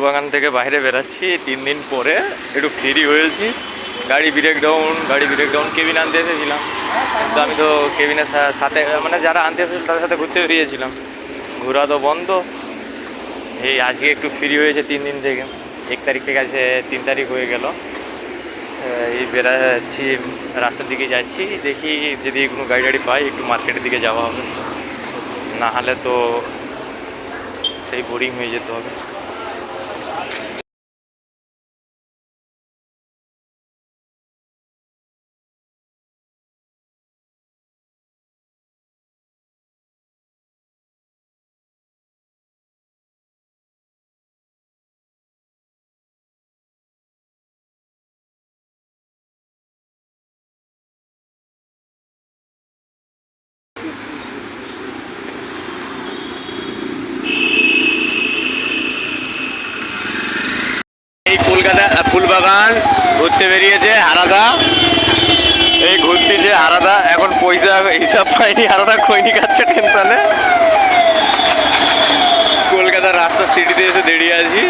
বাগান থেকে বাইরে বেরাচ্ছি 3 দিন পরে, একটু ফ্রি হয়েছি। গাড়ি ব্রেকডাউন কেবিন আনতে এসেছিলাম, কিন্তু আমি তো কেবিনের সাথে মানে যারা আনতে এসেছিল তাদের সাথে ঘুরতে বেরিয়েছিলাম, ঘোরা তো বন্ধ। এই আজকে একটু ফ্রি হয়েছে 3 দিন থেকে, 1 তারিখ থেকে আছে 3 তারিখ হয়ে গেল। এই বেরাচ্ছি, রাস্তার দিকে যাচ্ছি, দেখি যদি কোনো গাড়ি টাড়ি পাই একটু মার্কেটের দিকে যাওয়া হবে, না হলে তো সেই বোরিং হয়ে যেতে হবে। এই কলকাতা ফুলবাগান ঘুরতে বেরিয়েছে হারাদা, এই ঘুরতেছে হারাদা, এখন পয়সা হিসাব পাইনি, হারাদা খৈনি খাচ্ছে টেনশনে। কলকাতার রাস্তা সিটিতে এসে দাঁড়িয়ে আছি।